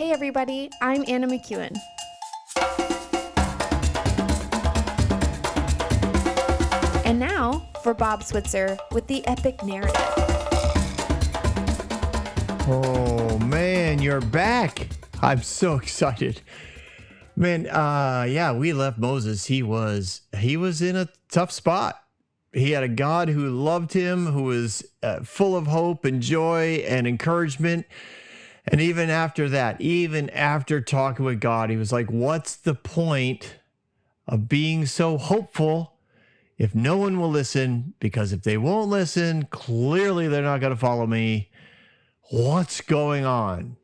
Hey everybody, I'm Anna McEwen. And now for Bob Switzer with the epic narrative. Oh man, you're back. I'm so excited. Man, we left Moses. He was in a tough spot. He had a God who loved him, who was full of hope and joy and encouragement. And even after that, even after talking with God, he was like, what's the point of being so hopeful if no one will listen? Because if they won't listen, clearly they're not going to follow me. What's going on?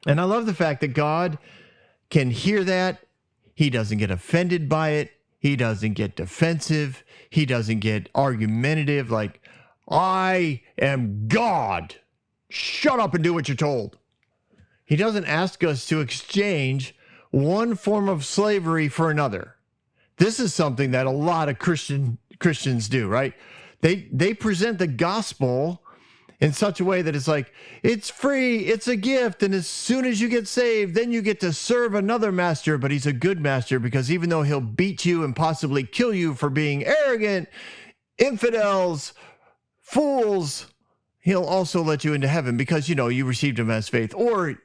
And I love the fact that God can hear that. He doesn't get offended by it. He doesn't get defensive. He doesn't get argumentative like, I am God. Shut up and do what you're told. He doesn't ask us to exchange one form of slavery for another. This is something that a lot of Christians do, right? They present the gospel in such a way that it's like, it's free, it's a gift, and as soon as you get saved, then you get to serve another master, but he's a good master because even though he'll beat you and possibly kill you for being arrogant, infidels, fools, he'll also let you into heaven because, you received him as faith, or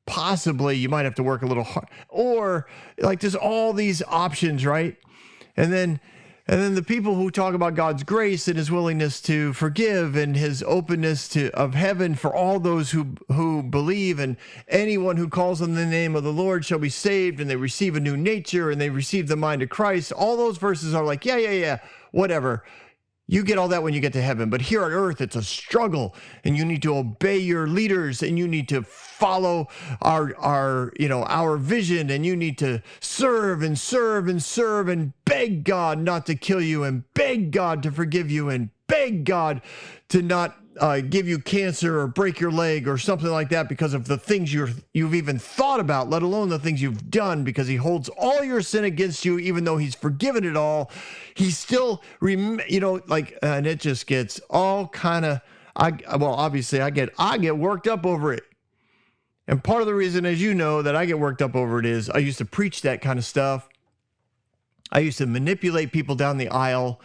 possibly you might have to work a little hard, or like there's all these options, right? And then the people who talk about God's grace and his willingness to forgive and his openness of heaven for all those who believe, and anyone who calls on the name of the Lord shall be saved, and they receive a new nature and they receive the mind of Christ. All those verses are like, yeah, whatever. You get all that when you get to heaven, but here on earth, it's a struggle, and you need to obey your leaders, and you need to follow our vision, and you need to serve and beg God not to kill you, and beg God to forgive you, and beg God to not give you cancer or break your leg or something like that because of the things you've even thought about, let alone the things you've done, because he holds all your sin against you, even though he's forgiven it all. He still, and it just gets all kind of, obviously I get worked up over it. And part of the reason, as you know, that I get worked up over it is I used to preach that kind of stuff. I used to manipulate people down the aisle.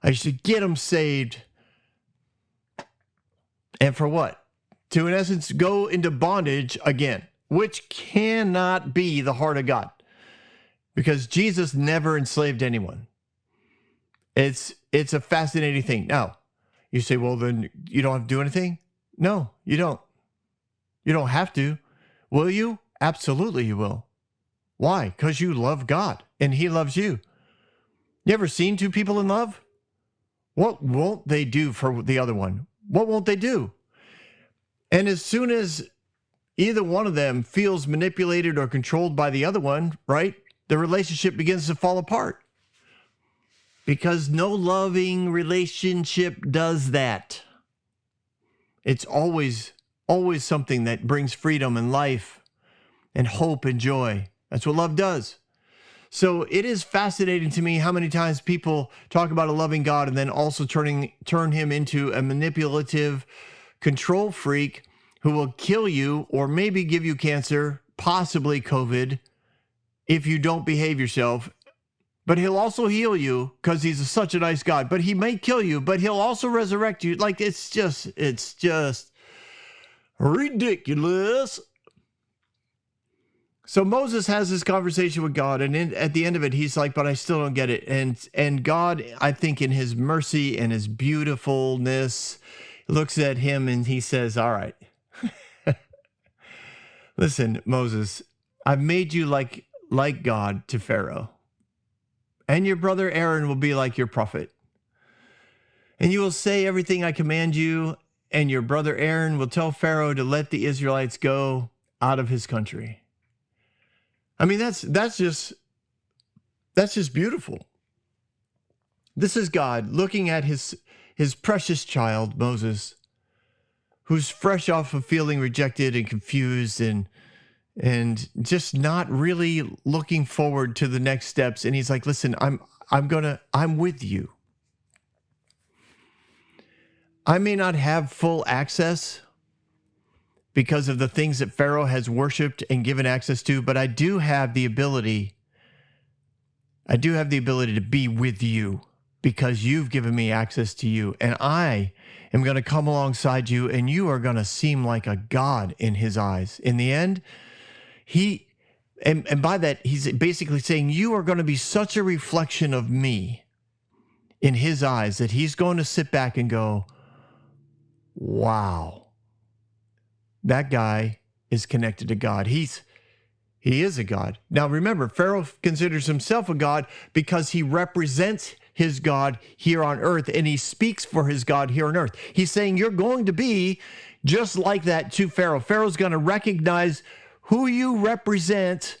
I used to get them saved. And for what? To, in essence, go into bondage again, which cannot be the heart of God, because Jesus never enslaved anyone. It's a fascinating thing. Now, you say, well, then you don't have to do anything? No, you don't. You don't have to. Will you? Absolutely you will. Why? Because you love God and he loves you. You ever seen two people in love? What won't they do for the other one? What won't they do? And as soon as either one of them feels manipulated or controlled by the other one, right, the relationship begins to fall apart. Because no loving relationship does that. It's always something that brings freedom and life and hope and joy. That's what love does. So it is fascinating to me how many times people talk about a loving God and then also turn him into a manipulative control freak who will kill you or maybe give you cancer, possibly COVID, if you don't behave yourself. But he'll also heal you because he's such a nice God. But he may kill you, but he'll also resurrect you. Like, it's just ridiculous. So Moses has this conversation with God, and at the end of it, he's like, but I still don't get it. And God, I think in his mercy and his beautifulness, looks at him and he says, all right, listen, Moses, I've made you like God to Pharaoh, and your brother Aaron will be like your prophet. And you will say everything I command you, and your brother Aaron will tell Pharaoh to let the Israelites go out of his country. I mean, that's just beautiful. This is God looking at his precious child, Moses, who's fresh off of feeling rejected and confused and just not really looking forward to the next steps. And he's like, listen, I'm with you. I may not have full access, because of the things that Pharaoh has worshiped and given access to, but I do have the ability to be with you because you've given me access to you. And I am going to come alongside you, and you are going to seem like a god in his eyes. In the end, and by that, he's basically saying you are going to be such a reflection of me in his eyes that he's going to sit back and go, wow, that guy is connected to God. He is a god. Now remember, Pharaoh considers himself a god because he represents his God here on earth, and he speaks for his God here on earth. He's saying you're going to be just like that to Pharaoh. Pharaoh's going to recognize who you represent,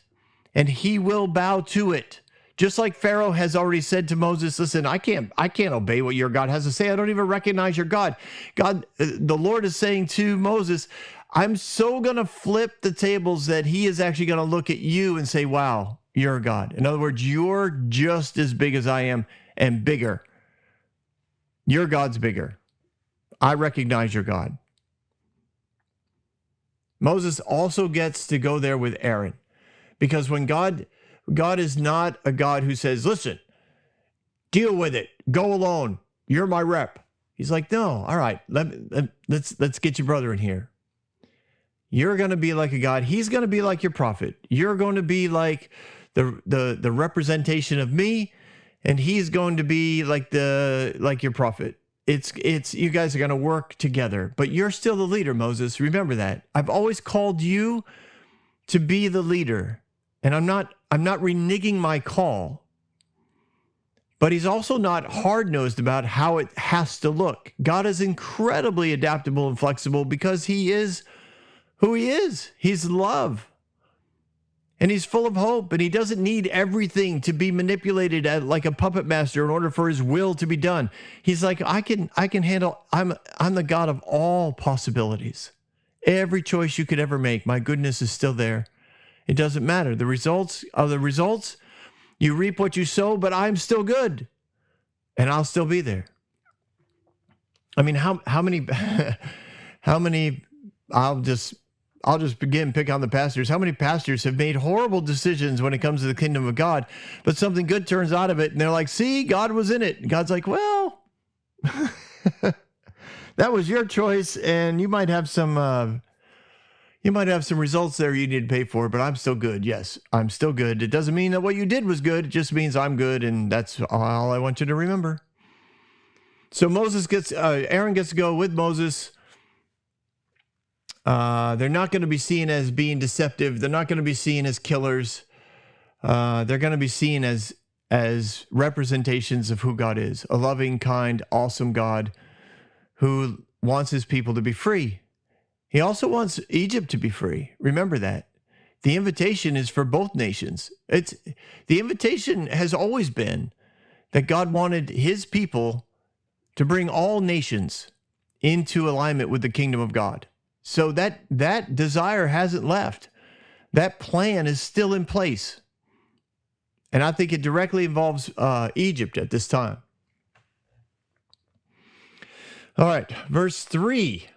and he will bow to it. Just like Pharaoh has already said to Moses, listen, I can't obey what your God has to say. I don't even recognize your God. The Lord is saying to Moses, I'm so going to flip the tables that he is actually going to look at you and say, wow, you're a God. In other words, you're just as big as I am and bigger. Your God's bigger. I recognize your God. Moses also gets to go there with Aaron, because when God is not a God who says, listen, deal with it, go alone, you're my rep. He's like, no, all right, let's get your brother in here. You're going to be like a God. He's going to be like your prophet. You're going to be like the representation of me, and he's going to be like your prophet. It's you guys are going to work together, but you're still the leader, Moses. Remember that. I've always called you to be the leader, and I'm not reneging my call. But he's also not hard-nosed about how it has to look. God is incredibly adaptable and flexible because he is who he is. He's love. And he's full of hope, and he doesn't need everything to be manipulated like a puppet master in order for his will to be done. He's like, I can handle, I'm the God of all possibilities. Every choice you could ever make, my goodness is still there. It doesn't matter. The results are the results. You reap what you sow, but I'm still good, and I'll still be there. I mean, how many, I'll just pick on the pastors. How many pastors have made horrible decisions when it comes to the kingdom of God, but something good turns out of it, and they're like, see, God was in it. And God's like, well, that was your choice, and you might have some results there you need to pay for, but I'm still good. Yes, I'm still good. It doesn't mean that what you did was good. It just means I'm good, and that's all I want you to remember. So Aaron gets to go with Moses. They're not going to be seen as being deceptive. They're not going to be seen as killers. They're going to be seen as representations of who God is, a loving, kind, awesome God who wants his people to be free. He also wants Egypt to be free. Remember that. The invitation is for both nations. The invitation has always been that God wanted his people to bring all nations into alignment with the kingdom of God. So that desire hasn't left. That plan is still in place. And I think it directly involves Egypt at this time. All right, verse 3.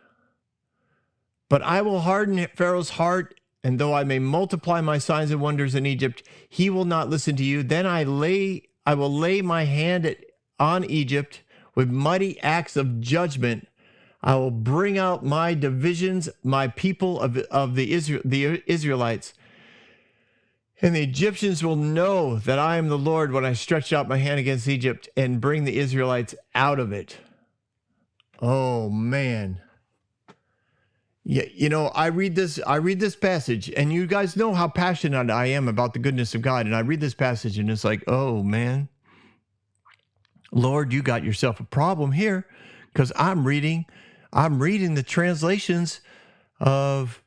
But I will harden Pharaoh's heart, and though I may multiply my signs and wonders in Egypt, he will not listen to you. Then I will lay my hand on Egypt with mighty acts of judgment. I will bring out my divisions, my people of the Israelites. And the Egyptians will know that I am the Lord when I stretch out my hand against Egypt and bring the Israelites out of it. Oh, man. Yeah, I read this passage, and you guys know how passionate I am about the goodness of God. And I read this passage, and it's like, oh, man. Lord, you got yourself a problem here, because I'm reading the translations of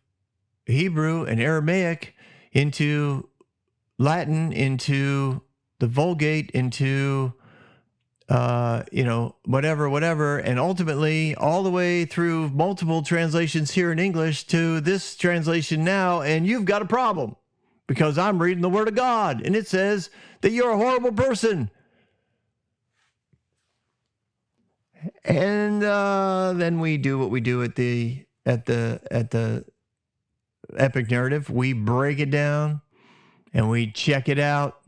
Hebrew and Aramaic into Latin, into the Vulgate, into whatever, and ultimately all the way through multiple translations here in English to this translation now, and you've got a problem because I'm reading the Word of God, and it says that you're a horrible person. And then we do what we do at the epic narrative. We break it down and we check it out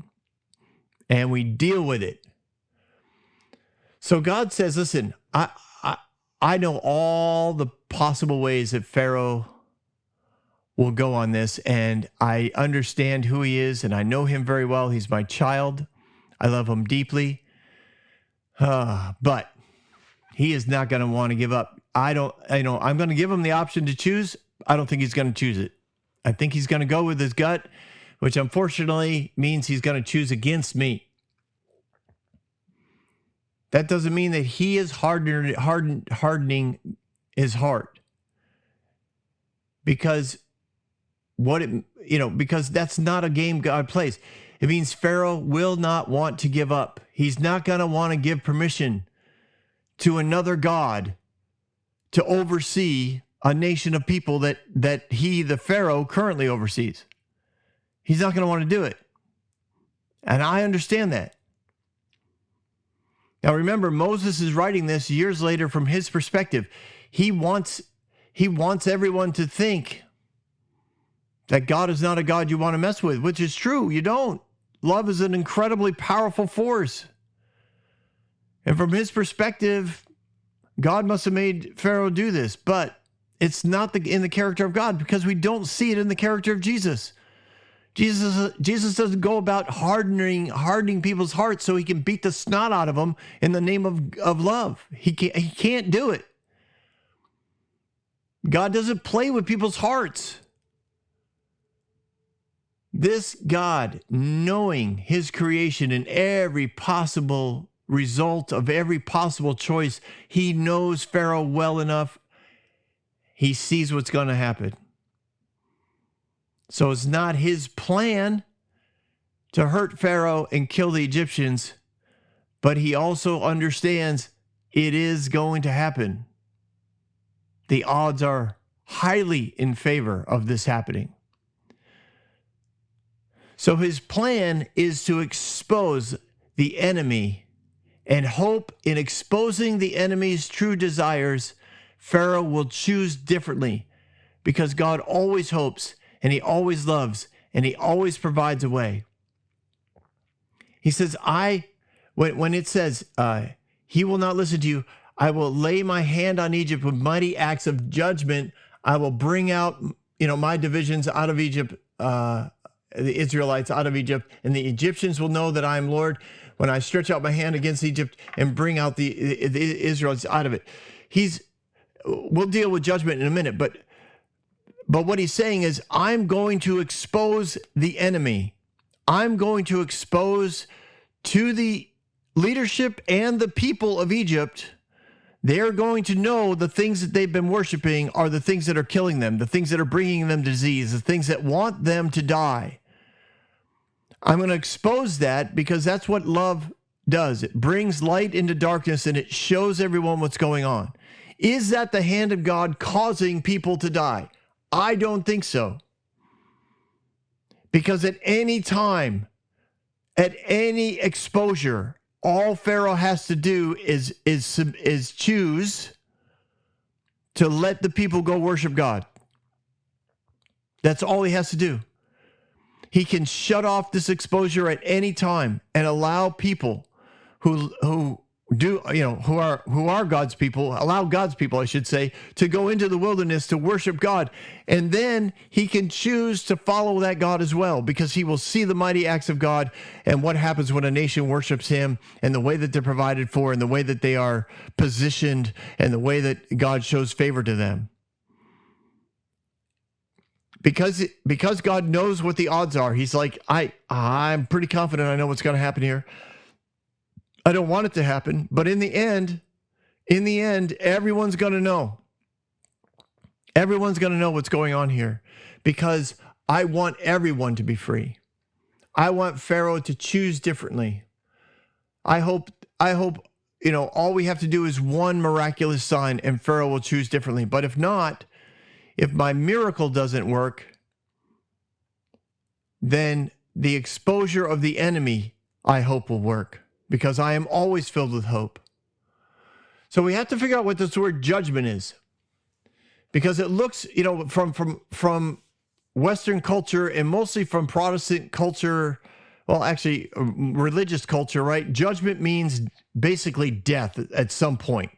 and we deal with it. So God says, listen, I know all the possible ways that Pharaoh will go on this, and I understand who he is, and I know him very well. He's my child. I love him deeply. But he is not going to want to give up. I'm going to give him the option to choose. I don't think he's going to choose it. I think he's going to go with his gut, which unfortunately means he's going to choose against me. That doesn't mean that he is hardening his heart. Because because that's not a game God plays. It means Pharaoh will not want to give up. He's not going to want to give permission to another God to oversee a nation of people that he, the Pharaoh, currently oversees. He's not going to want to do it. And I understand that. Now remember, Moses is writing this years later from his perspective. He wants everyone to think that God is not a God you want to mess with, which is true. You don't. Love is an incredibly powerful force. And from his perspective, God must have made Pharaoh do this, but it's not in the character of God, because we don't see it in the character of Jesus. Jesus doesn't go about hardening people's hearts so he can beat the snot out of them in the name of love. He can't do it. God doesn't play with people's hearts. This God, knowing his creation and every possible result of every possible choice, he knows Pharaoh well enough. He sees what's going to happen. So it's not his plan to hurt Pharaoh and kill the Egyptians, but he also understands it is going to happen. The odds are highly in favor of this happening. So his plan is to expose the enemy, and hope in exposing the enemy's true desires, Pharaoh will choose differently, because God always hopes, and he always loves, and he always provides a way. He says, when it says, he will not listen to you, I will lay my hand on Egypt with mighty acts of judgment. I will bring out, my divisions out of Egypt, the Israelites out of Egypt, and the Egyptians will know that I am Lord when I stretch out my hand against Egypt and bring out the Israelites out of it. We'll deal with judgment in a minute, but what he's saying is, I'm going to expose the enemy. I'm going to expose to the leadership and the people of Egypt. They're going to know the things that they've been worshiping are the things that are killing them, the things that are bringing them disease, the things that want them to die. I'm going to expose that, because that's what love does. It brings light into darkness, and it shows everyone what's going on. Is that the hand of God causing people to die? I don't think so. Because at any time, at any exposure, all Pharaoh has to do is choose to let the people go worship God. That's all he has to do. He can shut off this exposure at any time and allow people who are God's people, allow God's people, I should say, to go into the wilderness to worship God. And then he can choose to follow that God as well, because he will see the mighty acts of God and what happens when a nation worships him, and the way that they're provided for, and the way that they are positioned, and the way that God shows favor to them. Because God knows what the odds are, he's like, I'm pretty confident I know what's going to happen here. I don't want it to happen, but in the end, everyone's going to know. Everyone's going to know what's going on here, because I want everyone to be free. I want Pharaoh to choose differently. I hope, all we have to do is one miraculous sign and Pharaoh will choose differently. But if not, if my miracle doesn't work, then the exposure of the enemy, I hope, will work, because I am always filled with hope. So we have to figure out what this word judgment is, because it looks, from Western culture and mostly from Protestant culture, well, actually, religious culture, right? Judgment means basically death at some point.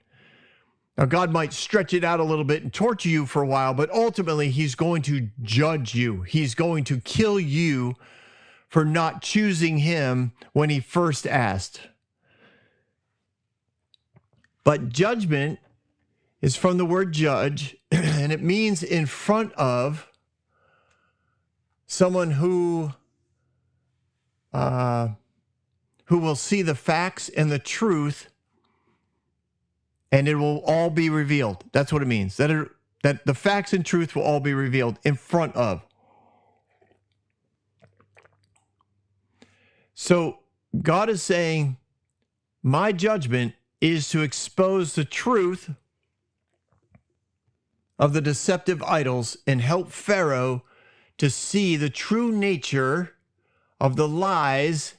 Now, God might stretch it out a little bit and torture you for a while, but ultimately, he's going to judge you. He's going to kill you for not choosing him when he first asked. But judgment is from the word judge, and it means in front of someone who will see the facts and the truth, and it will all be revealed. That's what it means. That the facts and truth will all be revealed in front of. So God is saying, my judgment is to expose the truth of the deceptive idols and help Pharaoh to see the true nature of the lies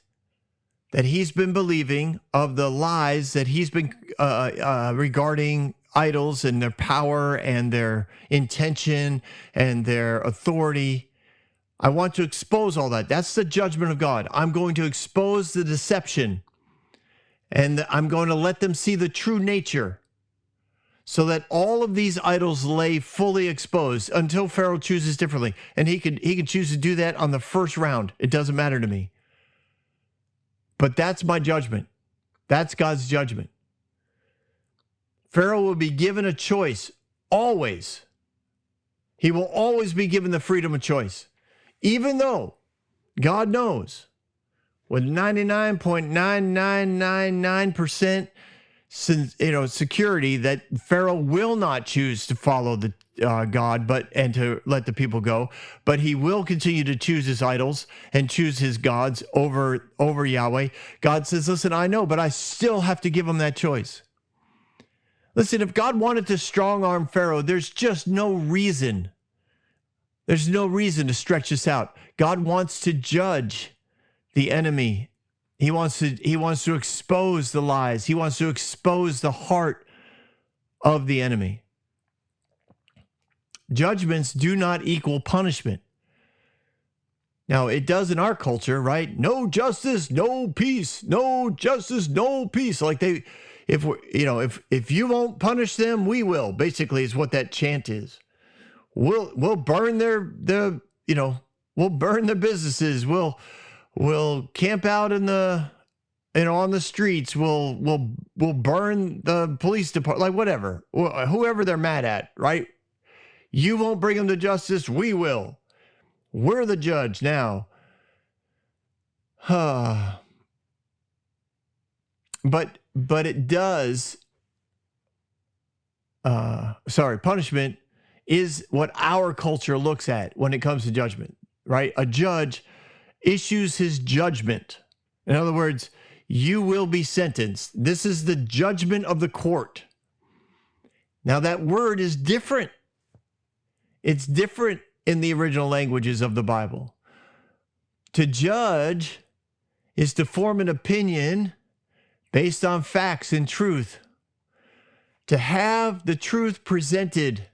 that he's been believing, of the lies that he's been regarding idols and their power and their intention and their authority. I want to expose all that. That's the judgment of God. I'm going to expose the deception, and I'm going to let them see the true nature, so that all of these idols lay fully exposed until Pharaoh chooses differently. And he could choose to do that on the first round. It doesn't matter to me. But that's my judgment. That's God's judgment. Pharaoh will be given a choice, always. He will always be given the freedom of choice. Even though God knows with 99.9999% security that Pharaoh will not choose to follow the God, and to let the people go, but he will continue to choose his idols and choose his gods over Yahweh. God says, listen, I know, but I still have to give him that choice. Listen, if God wanted to strong arm Pharaoh, there's just no reason. There's no reason to stretch this out. God wants to judge the enemy. He wants to expose the lies. He wants to expose the heart of the enemy. Judgments do not equal punishment. Now, it does in our culture, right? No justice, no peace. No justice, no peace. Like if you won't punish them, we will. Basically, is what that chant is. We'll burn we'll burn their businesses. We'll camp out in on the streets. We'll burn the police department, like whatever, whoever they're mad at, right? You won't bring them to justice. We will. We're the judge now. But it does. Punishment is what our culture looks at when it comes to judgment, right? A judge issues his judgment. In other words, you will be sentenced. This is the judgment of the court. Now, that word is different. It's different in the original languages of the Bible. To judge is to form an opinion based on facts and truth. To have the truth presented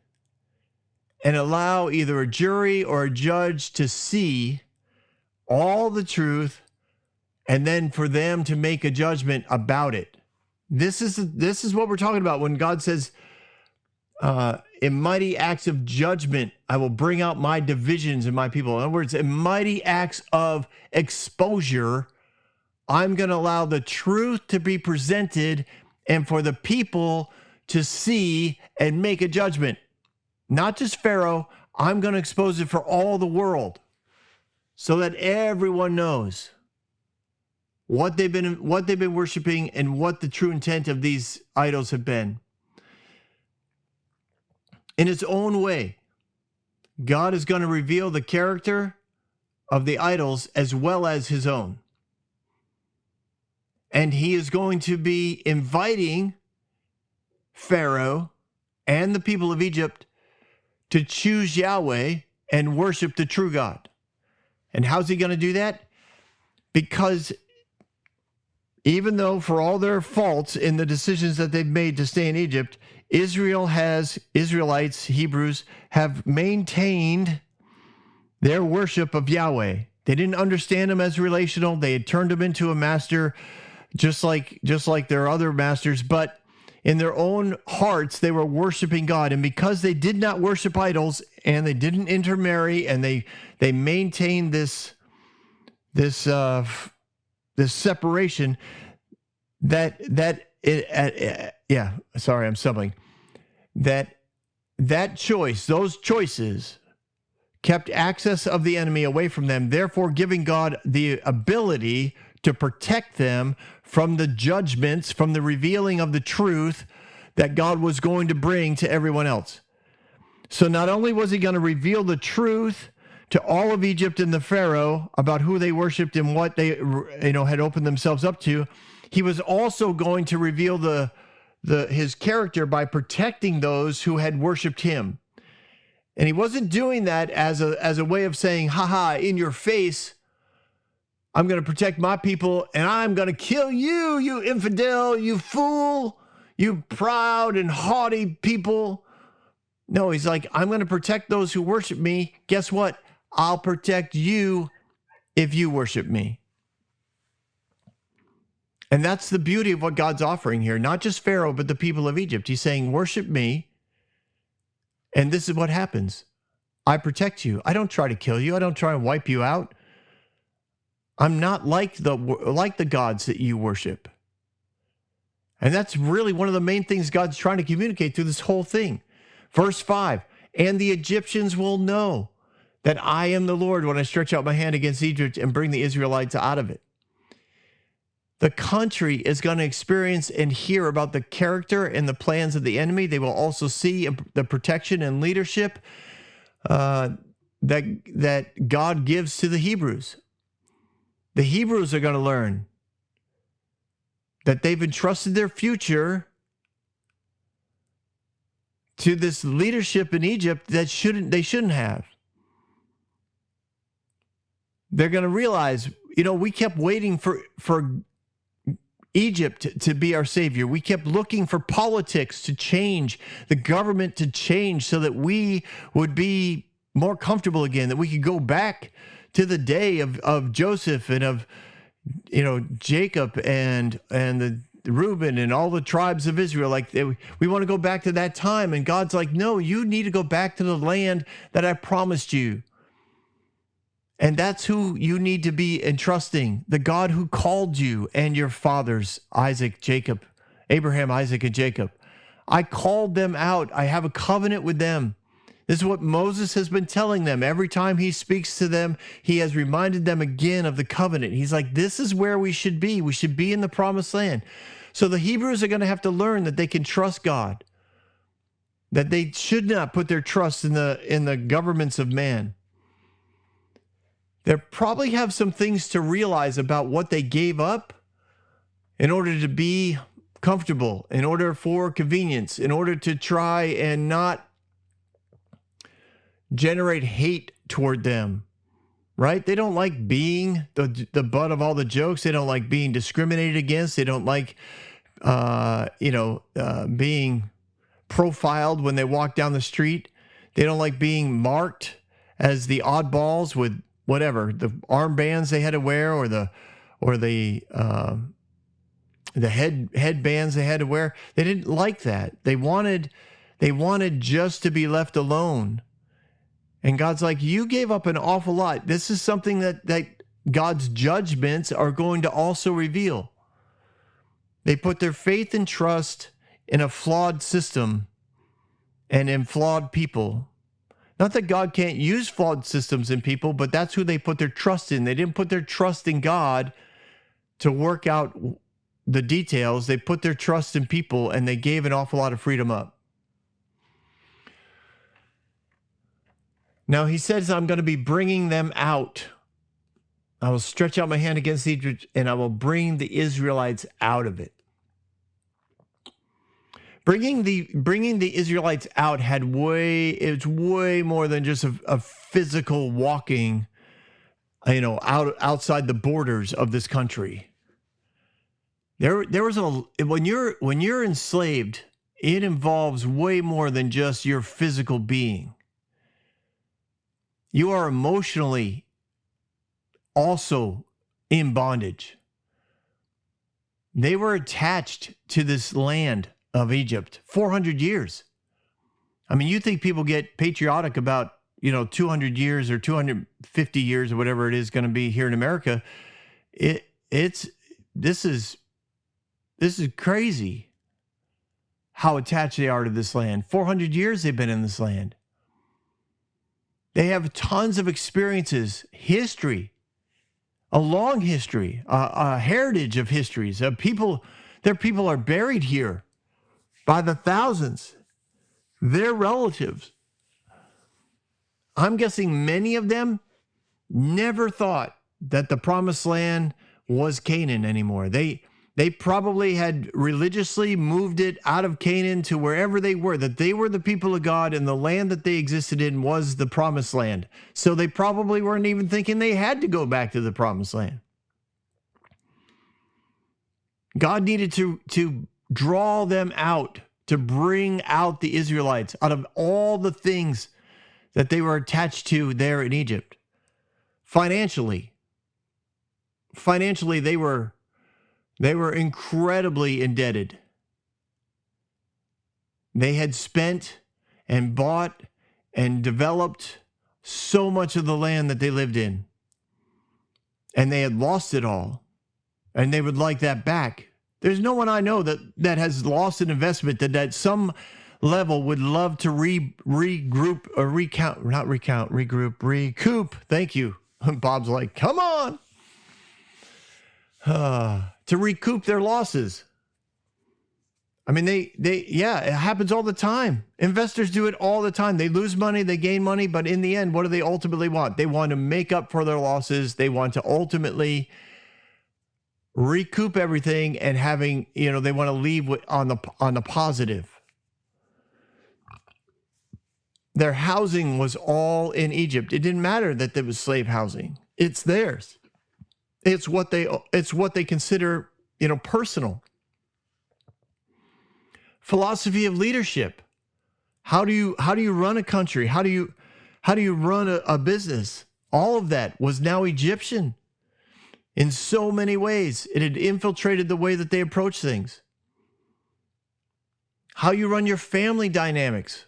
and allow either a jury or a judge to see all the truth, and then for them to make a judgment about it. This is what we're talking about when God says, in mighty acts of judgment, I will bring out my divisions in my people. In other words, in mighty acts of exposure, I'm going to allow the truth to be presented and for the people to see and make a judgment. Not just Pharaoh, I'm going to expose it for all the world so that everyone knows what they've been worshiping and what the true intent of these idols have been. In its own way, God is going to reveal the character of the idols as well as his own. And he is going to be inviting Pharaoh and the people of Egypt to choose Yahweh and worship the true God. And how's he going to do that? Because even though for all their faults in the decisions that they've made to stay in Egypt, Israelites, Hebrews, have maintained their worship of Yahweh. They didn't understand him as relational. They had turned him into a master, just like their other masters, but in their own hearts, they were worshiping God. And because they did not worship idols and they didn't intermarry and they maintained this separation, that choice, those choices kept access of the enemy away from them, therefore giving God the ability to protect them from the judgments, from the revealing of the truth that God was going to bring to everyone else. So not only was he going to reveal the truth to all of Egypt and the Pharaoh about who they worshiped and what they had opened themselves up to, he was also going to reveal his character by protecting those who had worshiped him. And he wasn't doing that as a way of saying, haha, in your face, I'm going to protect my people and I'm going to kill you, you infidel, you fool, you proud and haughty people. No, he's like, I'm going to protect those who worship me. Guess what? I'll protect you if you worship me. And that's the beauty of what God's offering here. Not just Pharaoh, but the people of Egypt. He's saying, worship me. And this is what happens. I protect you. I don't try to kill you. I don't try and wipe you out. I'm not like the gods that you worship. And that's really one of the main things God's trying to communicate through this whole thing. Verse 5, and the Egyptians will know that I am the Lord when I stretch out my hand against Egypt and bring the Israelites out of it. The country is going to experience and hear about the character and the plans of the enemy. They will also see the protection and leadership that God gives to the Hebrews. The Hebrews are going to learn that they've entrusted their future to this leadership in Egypt that they shouldn't have. They're going to realize, we kept waiting for Egypt to be our savior. We kept looking for politics to change, the government to change so that we would be more comfortable again, that we could go back to the day of Joseph and of, Jacob and the Reuben and all the tribes of Israel. We want to go back to that time. And God's like, no, you need to go back to the land that I promised you. And that's who you need to be entrusting, the God who called you and your fathers, Abraham, Isaac, and Jacob. I called them out. I have a covenant with them. This is what Moses has been telling them. Every time he speaks to them, he has reminded them again of the covenant. He's like, this is where we should be. We should be in the promised land. So the Hebrews are going to have to learn that they can trust God, that they should not put their trust in the governments of man. They probably have some things to realize about what they gave up in order to be comfortable, in order for convenience, in order to try and not generate hate toward them, right? They don't like being the butt of all the jokes. They don't like being discriminated against. They don't like, being profiled when they walk down the street. They don't like being marked as the oddballs with whatever, the armbands they had to wear or the headbands they had to wear. They didn't like that. They wanted just to be left alone. And God's like, you gave up an awful lot. This is something that God's judgments are going to also reveal. They put their faith and trust in a flawed system and in flawed people. Not that God can't use flawed systems in people, but that's who they put their trust in. They didn't put their trust in God to work out the details. They put their trust in people, and they gave an awful lot of freedom up. Now he says, I'm going to be bringing them out. I will stretch out my hand against Egypt, and I will bring the Israelites out of it. Bringing the Israelites out it's way more than just a physical walking, outside the borders of this country. There was when you're enslaved, it involves way more than just your physical being. You are emotionally also in bondage. They were attached to this land of Egypt 400 years. I mean, you think people get patriotic about, 200 years or 250 years or whatever it is going to be here in America. This is crazy how attached they are to this land. 400 years they've been in this land. They have tons of experiences, history, a long history, a heritage of histories. Their people are buried here by the thousands. Their relatives. I'm guessing many of them never thought that the promised land was Canaan anymore. They probably had religiously moved it out of Canaan to wherever they were, that they were the people of God and the land that they existed in was the promised land. So they probably weren't even thinking they had to go back to the promised land. God needed to draw them out, to bring out the Israelites out of all the things that they were attached to there in Egypt. Financially, they were incredibly indebted. They had spent and bought and developed so much of the land that they lived in. And they had lost it all. And they would like that back. There's no one I know that has lost an investment that at some level would love to recoup. Thank you. Bob's like, come on. To recoup their losses. I mean, it happens all the time. Investors do it all the time. They lose money, they gain money, but in the end, what do they ultimately want? They want to make up for their losses. They want to ultimately recoup everything and they want to leave on the positive. Their housing was all in Egypt. It didn't matter that there was slave housing. It's theirs. It's what they consider, personal. Philosophy of leadership. How do you run a country? How do you run a business? All of that was now Egyptian. In so many ways, it had infiltrated the way that they approach things. How you run your family dynamics.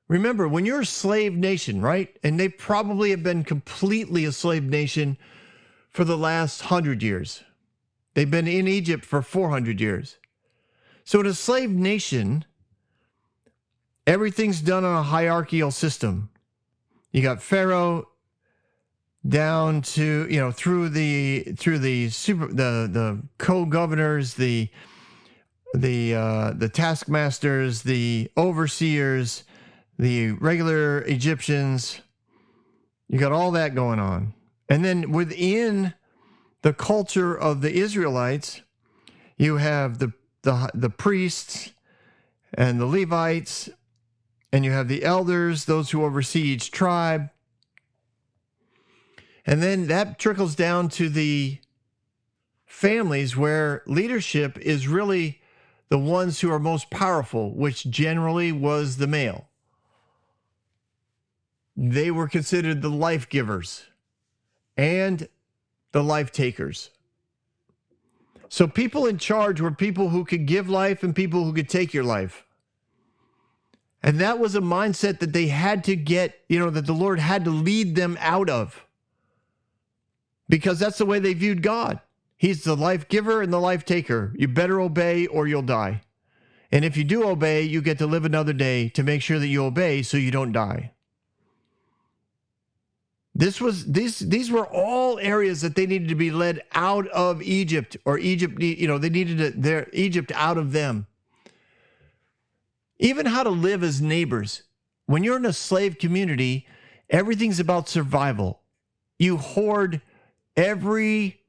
Remember, when you're a slave nation, right? And they probably have been completely a slave nation for the last 100 years. They've been in Egypt for 400 years. So in a slave nation, everything's done on a hierarchical system. You got Pharaoh down to, through the co-governors, the taskmasters, the overseers, the regular Egyptians. You got all that going on. And then within the culture of the Israelites, you have the priests and the Levites, and you have the elders, those who oversee each tribe. And then that trickles down to the families where leadership is really the ones who are most powerful, which generally was the male. They were considered the life givers and the life takers. So people in charge were people who could give life and people who could take your life. And that was a mindset that they had to get, that the Lord had to lead them out of. Because that's the way they viewed God. He's the life giver and the life taker. You better obey or you'll die. And if you do obey, you get to live another day to make sure that you obey so you don't die. These were all areas that they needed to be led out of Egypt, or Egypt, they needed their Egypt out of them. Even how to live as neighbors. When you're in a slave community, everything's about survival. You hoard every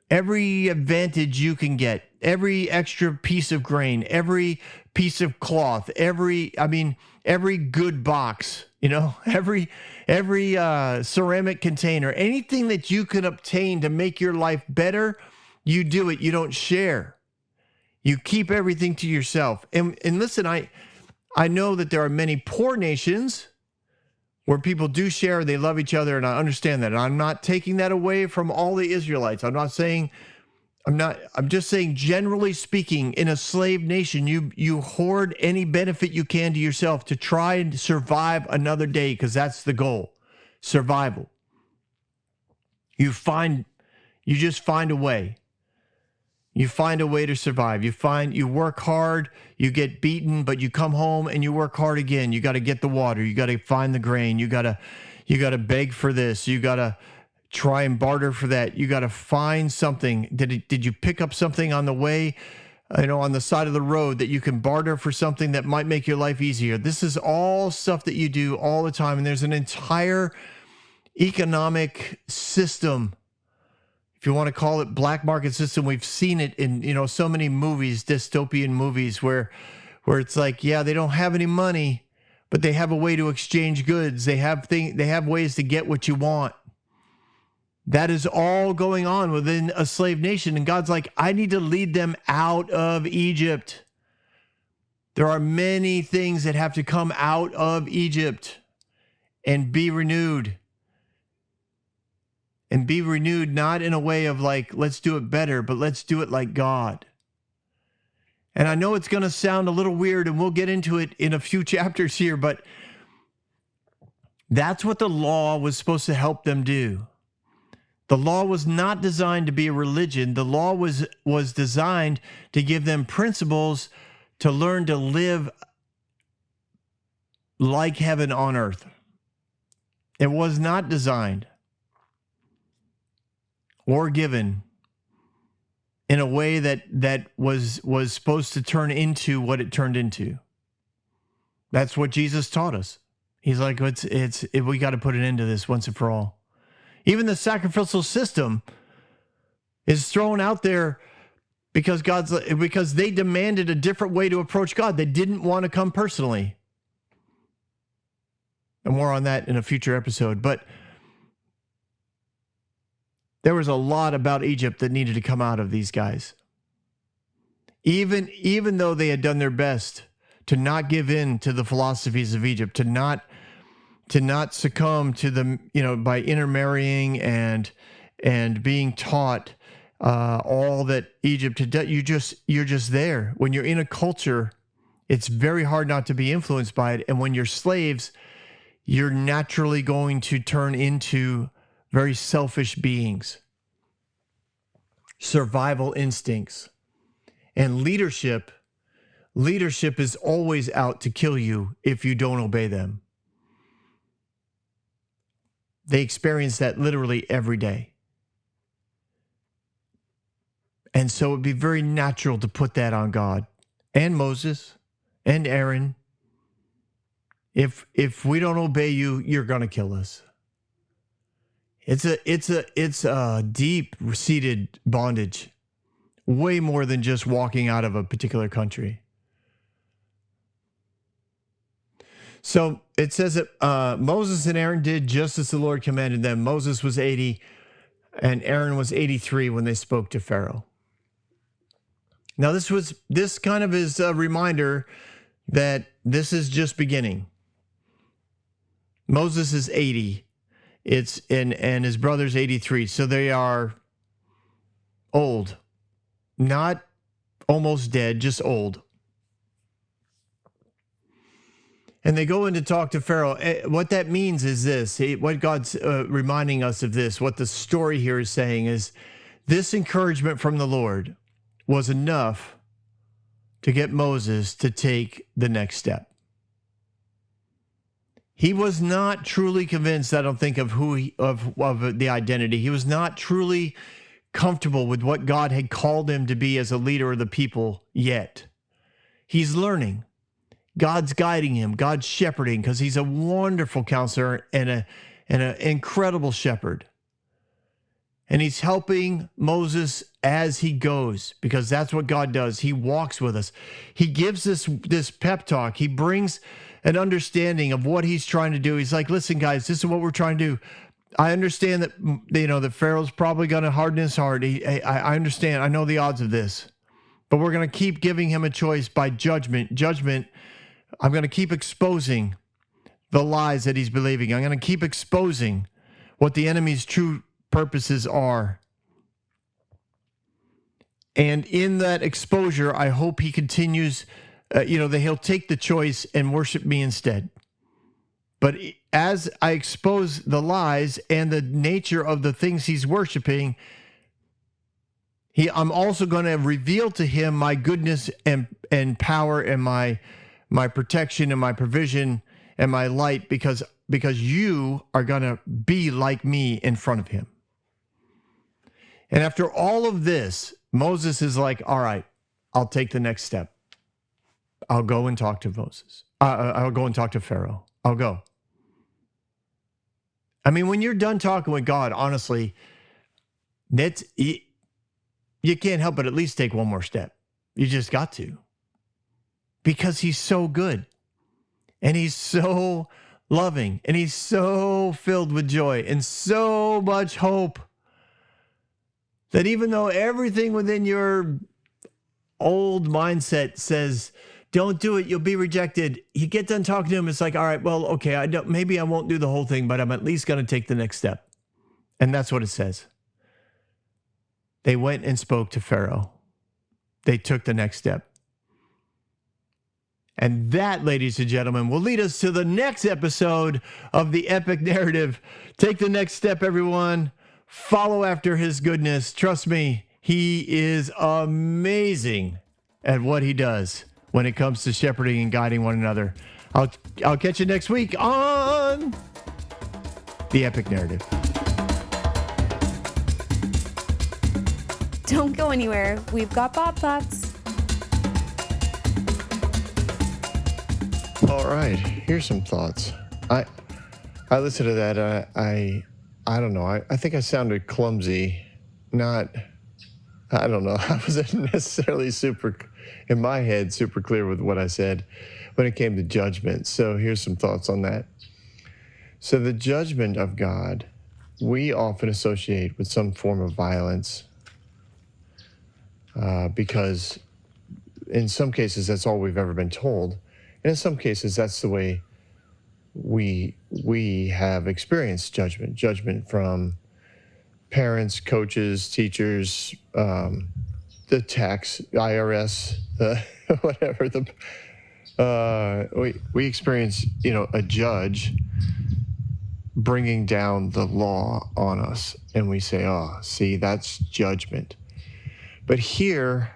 advantage you can get, every extra piece of grain, every piece of cloth, every good box, every ceramic container, anything that you can obtain to make your life better, you do it. You don't share. You keep everything to yourself. And listen, I know that there are many poor nations where people do share, they love each other, and I understand that. And I'm not taking that away from all the Israelites. I'm just saying, generally speaking, in a slave nation, you hoard any benefit you can to yourself to try and survive another day, because that's the goal. Survival. You just find a way. You find a way to survive. You work hard, you get beaten, but you come home and you work hard again. You got to get the water. You got to find the grain. You got to beg for this. You got to try and barter for that. You got to find something. Did you pick up something on the way, on the side of the road that you can barter for something that might make your life easier? This is all stuff that you do all the time. And there's an entire economic system, if you want to call it black market system. We've seen it in, so many movies, dystopian movies, where it's like, yeah, they don't have any money, but they have a way to exchange goods. They have ways to get what you want. That is all going on within a slave nation. And God's like, I need to lead them out of Egypt. There are many things that have to come out of Egypt and be renewed. And be renewed not in a way of like, let's do it better, but let's do it like God. And I know it's going to sound a little weird, and we'll get into it in a few chapters here, but that's what the law was supposed to help them do. The law was not designed to be a religion. The law was designed to give them principles to learn to live like heaven on earth. It was not designed or given in a way that was supposed to turn into what it turned into. That's what Jesus taught us. He's like, we got to put an end to this once and for all. Even the sacrificial system is thrown out there because they demanded a different way to approach God. They didn't want to come personally. And more on that in a future episode. But there was a lot about Egypt that needed to come out of these guys. Even though they had done their best to not give in to the philosophies of Egypt, to not succumb to them, by intermarrying and being taught all that Egypt had done. You're just there. When you're in a culture, it's very hard not to be influenced by it. And when you're slaves, you're naturally going to turn into very selfish beings. Survival instincts. And leadership is always out to kill you if you don't obey them. They experience that literally every day. And so it'd be very natural to put that on God and Moses and Aaron. If we don't obey you, you're going to kill us. It's a deep-seated bondage, way more than just walking out of a particular country. So it says that Moses and Aaron did just as the Lord commanded them. Moses was 80 and Aaron was 83 when they spoke to Pharaoh. Now this kind of is a reminder that this is just beginning. Moses is 80. And his brother's 83. So they are old. Not almost dead, just old. And they go in to talk to Pharaoh. What that means is this. What God's reminding us of this, what the story here is saying is this encouragement from the Lord was enough to get Moses to take the next step. He was not truly convinced, I don't think, of the identity. He was not truly comfortable with what God had called him to be as a leader of the people yet. He's learning. God's guiding him. God's shepherding, because he's a wonderful counselor and an incredible shepherd. And he's helping Moses as he goes, because that's what God does. He walks with us. He gives this pep talk. He brings an understanding of what he's trying to do. He's like, listen, guys, this is what we're trying to do. I understand that, that Pharaoh's probably going to harden his heart. I understand. I know the odds of this. But we're going to keep giving him a choice by judgment. Judgment, I'm going to keep exposing the lies that he's believing. I'm going to keep exposing what the enemy's true purposes are. And in that exposure, I hope he continues, that he'll take the choice and worship me instead. But as I expose the lies and the nature of the things he's worshiping, I'm also going to reveal to him my goodness and power and my protection and my provision and my light, because you are going to be like me in front of him. And after all of this, Moses is like, all right, I'll take the next step. I'll go and talk to Moses. I'll go and talk to Pharaoh. I'll go. I mean, when you're done talking with God, honestly, you can't help but at least take one more step. You just got to. Because he's so good. And he's so loving. And he's so filled with joy and so much hope, that even though everything within your old mindset says, don't do it, you'll be rejected, you get done talking to him, it's like, all right, well, okay, maybe I won't do the whole thing, but I'm at least going to take the next step. And that's what it says. They went and spoke to Pharaoh. They took the next step. And that, ladies and gentlemen, will lead us to the next episode of the Epic Narrative. Take the next step, everyone. Follow after his goodness. Trust me, he is amazing at what he does when it comes to shepherding and guiding one another. I'll catch you next week on the Epic Narrative. Don't go anywhere. We've got Bob Thoughts. All right, here's some thoughts. I listened to that. I don't know. I think I sounded clumsy. I don't know. I wasn't necessarily in my head, super clear with what I said when it came to judgment. So here's some thoughts on that. So the judgment of God, we often associate with some form of violence, because in some cases, that's all we've ever been told. And in some cases, that's the way we have experienced judgment from parents, coaches, teachers, the tax, IRS, whatever. We experience, a judge bringing down the law on us, and we say, "Oh, see, that's judgment." But here,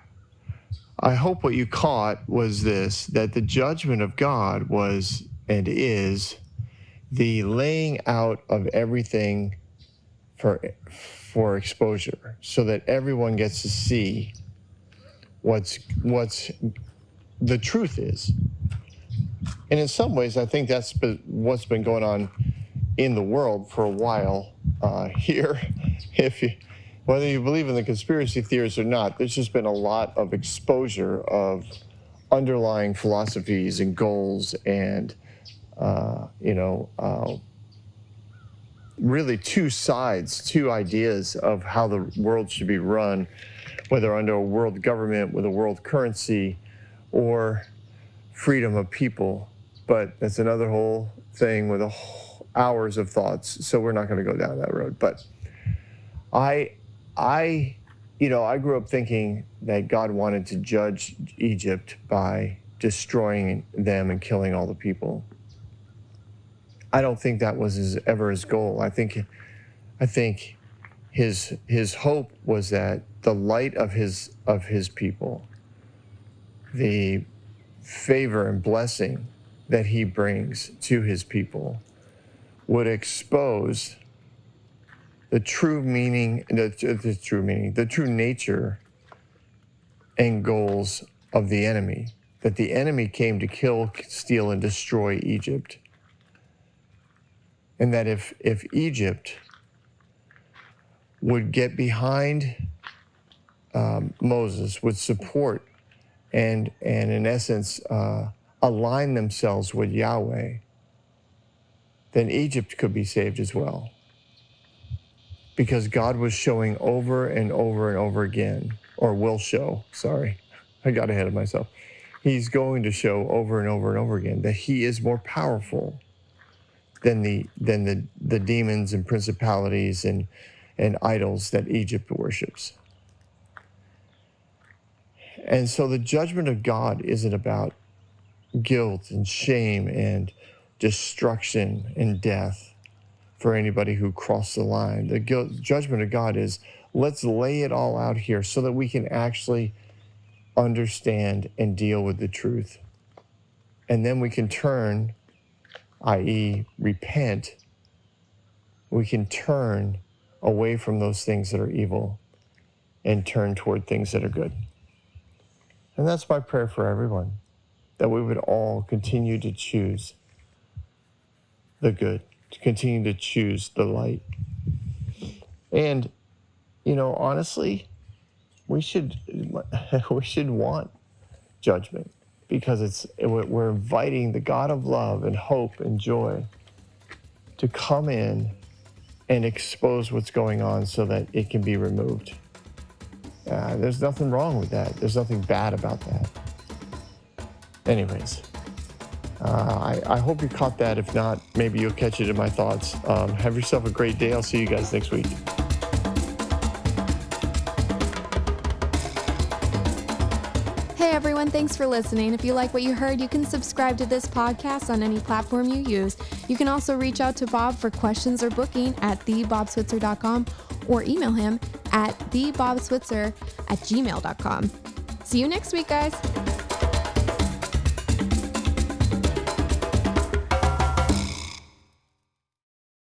I hope what you caught was this: that the judgment of God was and is the laying out of everything for exposure, so that everyone gets to see what's the truth is. And in some ways, I think that's what's been going on in the world for a while. Here, whether you believe in the conspiracy theories or not, there's just been a lot of exposure of underlying philosophies and goals and really two ideas of how the world should be run, whether under a world government with a world currency or freedom of people. But that's another whole thing with hours of thoughts. So we're not going to go down that road. But I grew up thinking that God wanted to judge Egypt by destroying them and killing all the people. I don't think that was ever his goal. I think his hope was that the light of his people, the favor and blessing that he brings to his people, would expose the true meaning, the true nature and goals of the enemy. That the enemy came to kill, steal, and destroy Egypt. And that if Egypt would get behind Moses, would support and in essence align themselves with Yahweh, then Egypt could be saved as well. Because God was showing over and over and over again, or will show, sorry, I got ahead of myself. He's going to show over and over and over again that he is more powerful than the demons and principalities and idols that Egypt worships. And so the judgment of God isn't about guilt and shame and destruction and death for anybody who crossed the line. The judgment of God is, let's lay it all out here so that we can actually understand and deal with the truth. And then we can turn, i.e., repent. We can turn away from those things that are evil and turn toward things that are good. And that's my prayer for everyone, that we would all continue to choose the good, to continue to choose the light. And, honestly, we should want judgment, because we're inviting the God of love and hope and joy to come in and expose what's going on so that it can be removed. There's nothing wrong with that. There's nothing bad about that. Anyways, I hope you caught that. If not, maybe you'll catch it in my thoughts. Have yourself a great day. I'll see you guys next week. Hey everyone, thanks for listening. If you like what you heard, you can subscribe to this podcast on any platform you use. You can also reach out to Bob for questions or booking at thebobswitzer.com or email him at thebobswitzer@gmail.com. See you next week, guys.